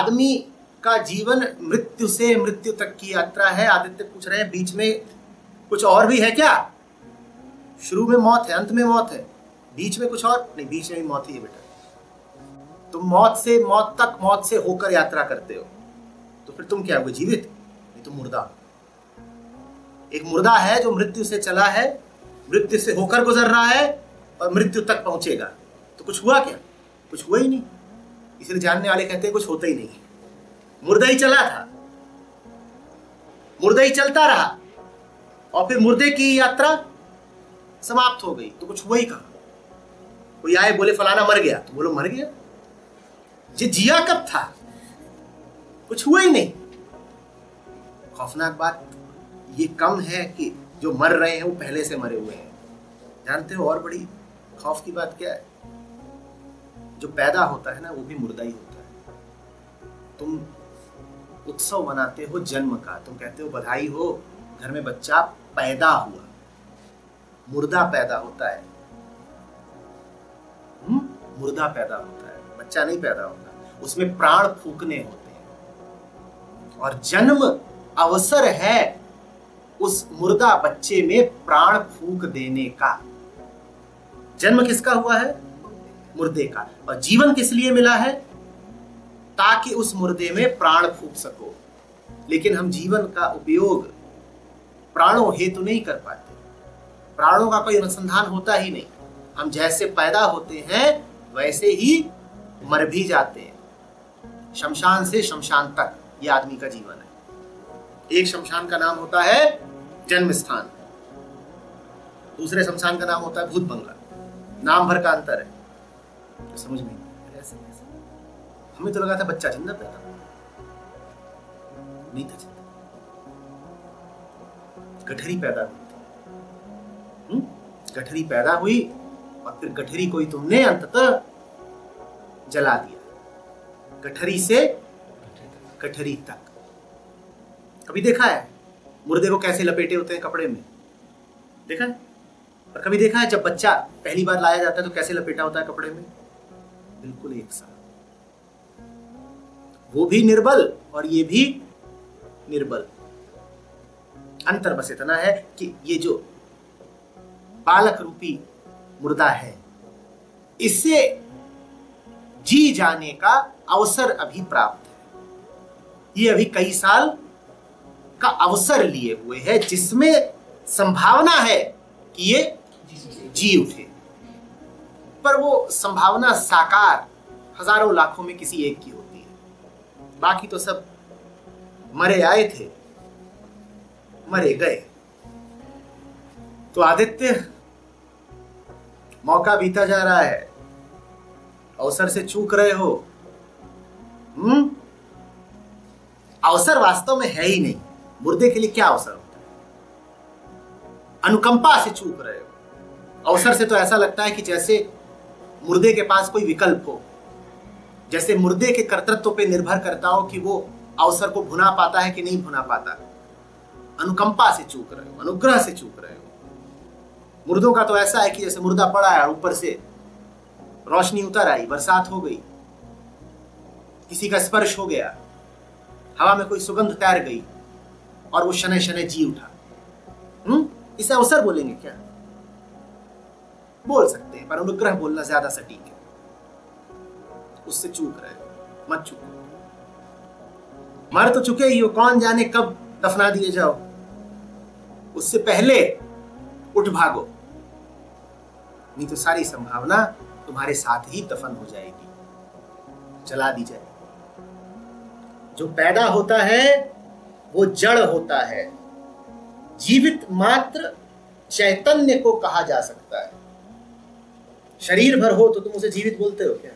आदमी का जीवन मृत्यु से मृत्यु तक की यात्रा है। आदित्य पूछ रहे हैं बीच में कुछ और भी है क्या? शुरू में मौत है, अंत में मौत है, बीच में कुछ और नहीं? बीच में भी मौत ही है बेटा। तुम मौत से मौत तक, मौत से होकर यात्रा करते हो, तो फिर तुम क्या हो? जीवित? नहीं, तुम मुर्दा हो। एक मुर्दा है जो मृत्यु से चला है, मृत्यु से होकर गुजर रहा है और मृत्यु तक पहुंचेगा। तो कुछ हुआ क्या? कुछ हुआ ही नहीं। इसलिए जानने वाले कहते हैं कुछ होता ही नहीं। मुर्दा ही चला था, मुर्दा ही चलता रहा और फिर मुर्दे की यात्रा समाप्त हो गई। तो कुछ हुआ ही कहां? कोई आए बोले फलाना मर गया, तो बोलो मर गया। ये जिया कब था? कुछ हुआ ही नहीं। खौफनाक बात ये कम है कि जो मर रहे हैं वो पहले से मरे हुए हैं। जानते हो और बड़ी खौफ की बात क्या है? जो पैदा होता है ना वो भी मुर्दा ही होता है। तुम उत्सव मनाते हो जन्म का, तुम कहते हो बधाई हो, घर में बच्चा पैदा हुआ। मुर्दा पैदा होता है, मुर्दा पैदा होता है, बच्चा नहीं पैदा होता। उसमें प्राण फूकने होते हैं और जन्म अवसर है उस मुर्दा बच्चे में प्राण फूक देने का। जन्म किसका हुआ है? मुर्दे का। और जीवन किस लिए मिला है? ताकि उस मुर्दे में प्राण फूक सको। लेकिन हम जीवन का उपयोग प्राणों हेतु नहीं कर पाते। प्राणों का कोई अनुसंधान होता ही नहीं। हम जैसे पैदा होते हैं वैसे ही मर भी जाते हैं। शमशान से शमशान तक यह आदमी का जीवन है। एक शमशान का नाम होता है जन्म स्थान, दूसरे शमशान का नाम होता है भूत बंगला। नाम भर का अंतर है। तो समझ में ऐसे हमें तो लगा था बच्चा जिंदा पैदा नहीं था, जिंदा गठरी पैदा हुई थी। गठरी पैदा हुई और फिर गठरी को ही तुमने अंततः जला दिया। गठरी से गठरी तक। कभी देखा है मुर्दे को कैसे लपेटे होते हैं कपड़े में? देखा है? और कभी देखा है जब बच्चा पहली बार लाया जाता है तो कैसे लपेटा होता है कपड़े में? बिल्कुल एक साथ। वो भी निर्बल और ये भी निर्बल। अंतर बस इतना है कि ये जो बालक रूपी मुर्दा है इससे जी जाने का अवसर अभी प्राप्त है। ये अभी कई साल का अवसर लिए हुए है जिसमें संभावना है कि ये जी उठे। पर वो संभावना साकार हजारों लाखों में किसी एक की होती है। बाकी तो सब मरे आए थे, मरे गए। तो आदित्य मौका बीता जा रहा है, अवसर से चूक रहे हो। अवसर वास्तव में है ही नहीं। मुर्दे के लिए क्या अवसर होता है? अनुकंपा से चूक रहे हो। अवसर से तो ऐसा लगता है कि जैसे मुर्दे के पास कोई विकल्प हो, जैसे मुर्दे के कर्तृत्व पे निर्भर करता हो कि वो अवसर को भुना पाता है कि नहीं भुना पाता। अनुकंपा से चूक रहे हो, अनुग्रह से चूक रहे हो। मुर्दों का तो ऐसा है कि जैसे मुर्दा पड़ा है और ऊपर से रोशनी उतर आई, बरसात हो गई, किसी का स्पर्श हो गया, हवा में कोई सुगंध तैर गई और वो शनै शनै जी उठा। इसे अवसर बोलेंगे क्या? बोल सकते हैं, पर अनुग्रह बोलना ज्यादा सटीक है। उससे चूक रहे हो, मत चूको। मर तो चुके ही हो, कौन जाने कब दफना दिए जाओ। उससे पहले उठ भागो, नहीं तो सारी संभावना तुम्हारे साथ ही दफन हो जाएगी, जला दी जाएगी। जो पैदा होता है वो जड़ होता है। जीवित मात्र चैतन्य को कहा जा सकता है। शरीर भर हो तो तुम उसे जीवित बोलते हो क्या?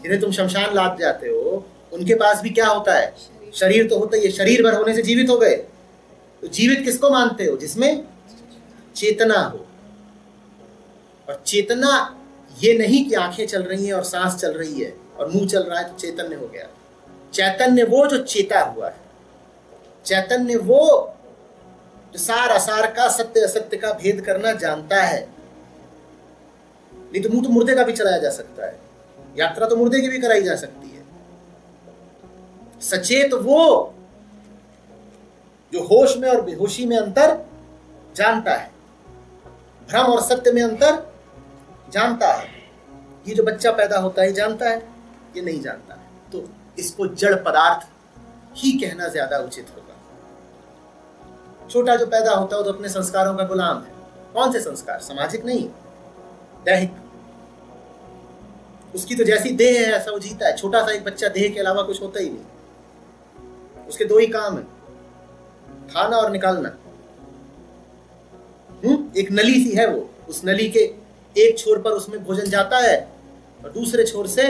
जिन्हें तुम शमशान लाद जाते हो उनके पास भी क्या होता है? शरीर तो होता ही है। शरीर भर होने से जीवित हो गए। तो जीवित किसको मानते हो? जिसमें चेतना हो। और चेतना ये नहीं कि आंखें चल रही हैं और सांस चल रही है और मुंह चल रहा है तो चैतन्य हो गया। चैतन्य वो जो चेता हुआ है। चैतन्य वो जो सार असार का, सत्य असत्य का भेद करना जानता है। नहीं तो मुंह तो मुर्दे का भी चलाया जा सकता है, यात्रा तो मुर्दे की भी कराई जा सकती है। सचेत वो जो होश में और बेहोशी में अंतर जानता है, भ्रम और सत्य में अंतर जानता है। ये जो बच्चा पैदा होता है जानता है, ये नहीं जानता है, तो इसको जड़ पदार्थ ही कहना ज्यादा उचित होगा। छोटा जो पैदा होता है वो तो अपने संस्कारों का गुलाम है। कौन से संस्कार? सामाजिक नहीं, दैहिक। उसकी तो जैसी देह है ऐसा वो जीता है। छोटा सा एक बच्चा देह के अलावा कुछ होता ही नहीं। उसके दो ही काम है, खाना और निकालना। एक नली सी है वो, उस नली के एक छोर पर उसमें भोजन जाता है और दूसरे छोर से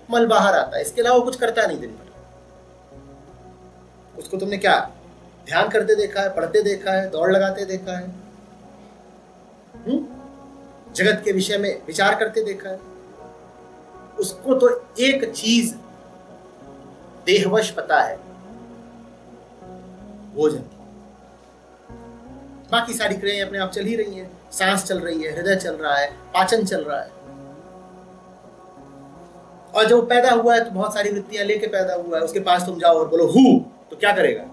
मल बाहर आता है। इसके अलावा कुछ करता नहीं दिन भर। उसको तुमने क्या ध्यान करते देखा है, पढ़ते देखा है, दौड़ लगाते देखा है, जगत के विषय में विचार करते देखा है? उसको तो एक चीज देहवश पता है, भोजन। बाकी सारी क्रियाएं अपने आप चल ही रही हैं। सांस चल रही है, हृदय चल रहा है, पाचन चल रहा है। और जब पैदा हुआ है तो बहुत सारी वृत्तियां लेके पैदा हुआ है। उसके पास तुम जाओ और बोलो हु, तो क्या करेगा?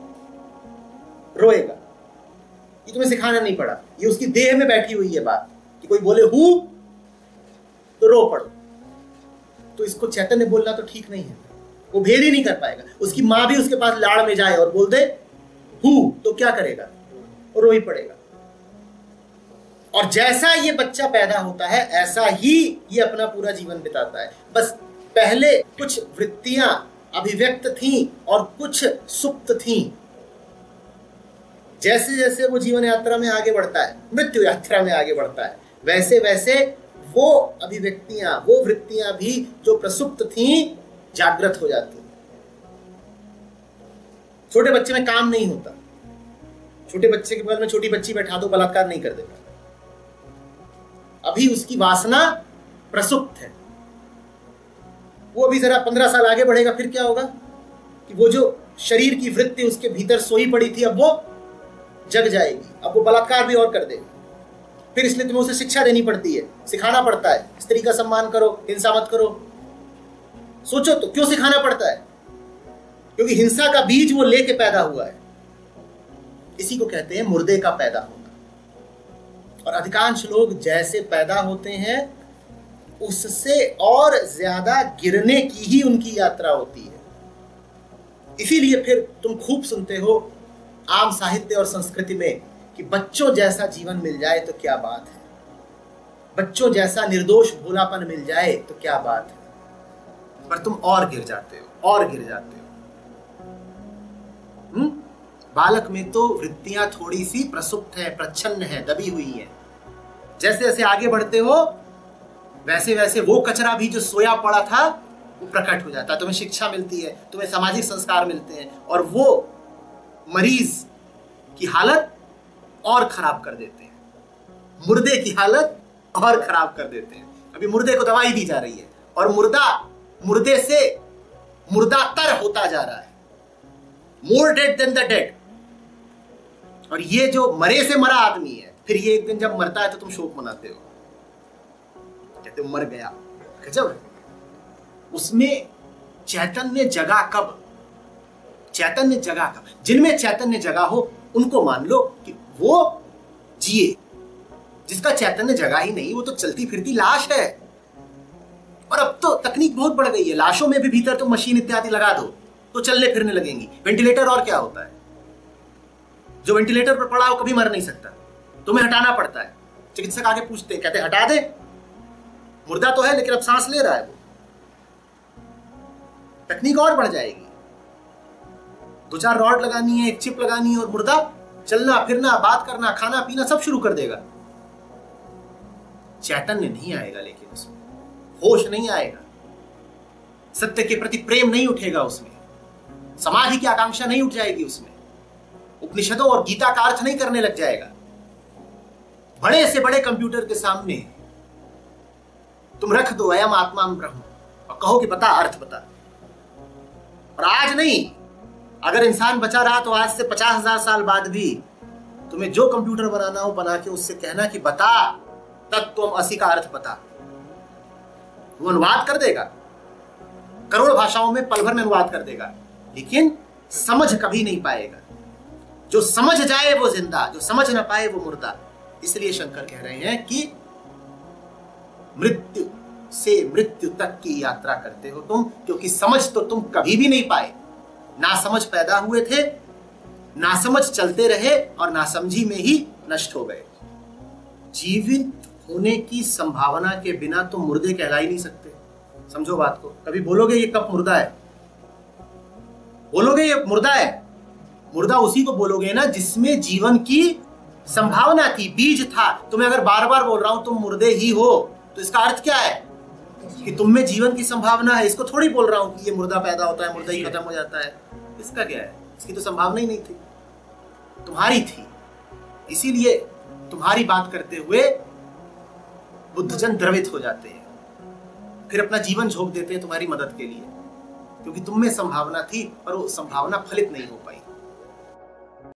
रोएगा। ये तुम्हें सिखाना नहीं पड़ा, ये उसकी देह में बैठी हुई है बात कि कोई बोले हु तो रो पड़ो। तो इसको चैतन्य बोलना तो ठीक नहीं है, वो भेद ही नहीं कर पाएगा। उसकी माँ भी उसके पास लाड़ में जाए और बोल दे हु, तो क्या करेगा? रो ही पड़ेगा। और जैसा ये बच्चा पैदा होता है ऐसा ही ये अपना पूरा जीवन बिताता है। बस पहले कुछ वृत्तियां अभिव्यक्त थीं और कुछ सुप्त थीं। जैसे जैसे वो जीवन यात्रा में आगे बढ़ता है, मृत्यु यात्रा में आगे बढ़ता है, वैसे वैसे वो अभिव्यक्तियां, वो वृत्तियां भी जो प्रसुप्त थीं जागृत हो जाती हैं। छोटे बच्चे में काम नहीं होता। छोटे बच्चे के बगल में छोटी बच्ची बैठा दो, बलात्कार नहीं कर देगा। अभी उसकी वासना प्रसुप्त है। वो अभी जरा 15 साल आगे बढ़ेगा, फिर क्या होगा कि वो जो शरीर की वृत्ति उसके भीतर सोई पड़ी थी अब वो जग जाएगी। अब वो बलात्कार भी और कर देगी। फिर इसलिए तुम्हें उसे शिक्षा देनी पड़ती है, सिखाना पड़ता है, स्त्री का सम्मान करो, हिंसा मत करो। सोचो तो क्यों सिखाना पड़ता है? क्योंकि हिंसा का बीज वो लेके पैदा हुआ है। इसी को कहते हैं मुर्दे का पैदा होना। और अधिकांश लोग जैसे पैदा होते हैं उससे और ज्यादा गिरने की ही उनकी यात्रा होती है। इसीलिए फिर तुम खूब सुनते हो आम साहित्य और संस्कृति में कि बच्चों जैसा जीवन मिल जाए तो क्या बात है, बच्चों जैसा निर्दोष भोलापन मिल जाए तो क्या बात है। पर तुम और गिर जाते हो, और गिर जाते हो। बालक में तो वृत्तियां थोड़ी सी प्रसुप्त है, प्रच्छन्न है, दबी हुई है। जैसे जैसे आगे बढ़ते हो वैसे वैसे वो कचरा भी जो सोया पड़ा था वो प्रकट हो जाता है। तुम्हें शिक्षा मिलती है, तुम्हें सामाजिक संस्कार मिलते हैं और वो मरीज की हालत और खराब कर देते हैं, मुर्दे की हालत और खराब कर देते हैं। अभी मुर्दे को दवाई दी जा रही है और मुर्दा मुर्दे से मुर्दातर होता जा रहा है, more dead than the dead. और ये जो मरे से मरा आदमी है, फिर ये एक दिन जब मरता है तो तुम शोक मनाते हो, कहते हो मर गया। गजब है। उसमें चैतन्य जगा कब? चैतन्य जगा कब? जिनमें चैतन्य जगा हो उनको मान लो कि वो जिए। जिसका चैतन्य जगा ही नहीं वो तो चलती फिरती लाश है। और अब तो तकनीक बहुत बढ़ गई है, लाशों में भी भीतर तो मशीन इत्यादि लगा दो तो चलने फिरने लगेंगी। वेंटिलेटर और क्या होता है? जो वेंटिलेटर पर पड़ा हो कभी मर नहीं सकता, तुम्हें हटाना पड़ता है। चिकित्सक आगे पूछते हैं, कहते हटा दे, मुर्दा तो है लेकिन अब सांस ले रहा है वो। तकनीक और बढ़ जाएगी, 2-4 रॉड लगानी है, एक चिप लगानी है और मुर्दा चलना फिरना, बात करना, खाना पीना सब शुरू कर देगा। चैतन्य नहीं आएगा, लेकिन उसमें होश नहीं आएगा, सत्य के प्रति प्रेम नहीं उठेगा उसमें, समाधि की आकांक्षा नहीं उठ जाएगी उसमें, उपनिषदों और गीता का अर्थ नहीं करने लग जाएगा। बड़े से बड़े कंप्यूटर के सामने तुम रख दो अयम आत्मा ब्रह्म और कहो कि बता, अर्थ बता। और आज नहीं, अगर इंसान बचा रहा तो आज से 50,000 साल बाद भी तुम्हें जो कंप्यूटर बनाना हो बना के उससे कहना कि बता तत्त्वम असि का अर्थ बता, वो अनुवाद कर देगा। करोड़ भाषाओं में पल भर में अनुवाद कर देगा। लेकिन समझ कभी नहीं पाएगा। जो समझ जाए वो जिंदा, जो समझ ना पाए वो मुर्दा। इसलिए शंकर कह रहे हैं कि मृत्यु से मृत्यु तक की यात्रा करते हो तुम, क्योंकि समझ तो तुम कभी भी नहीं पाए। ना समझ पैदा हुए थे, ना समझ चलते रहे और ना समझी में ही नष्ट हो गए। जीवित होने की संभावना के बिना तुम मुर्दे कहला ही नहीं सकते। समझो बात को। कभी बोलोगे ये कप मुर्दा है? बोलोगे ये मुर्दा है? मुर्दा उसी को बोलोगे ना जिसमें जीवन की संभावना थी, बीज था। तुम्हें अगर बार बार बोल रहा हूं तुम मुर्दे ही हो, तो इसका अर्थ क्या है? कि तुम में जीवन की संभावना है। इसको थोड़ी बोल रहा हूं कि ये मुर्दा पैदा होता है, मुर्दा ही खत्म हो जाता है। इसका क्या है? इसकी तो संभावना ही नहीं थी, तुम्हारी थी। इसीलिए तुम्हारी बात करते हुए बुद्धजन द्रवित हो जाते हैं, फिर अपना जीवन झोंक देते हैं तुम्हारी मदद के लिए, क्योंकि तुम में संभावना थी और वो संभावना फलित नहीं हो पाई।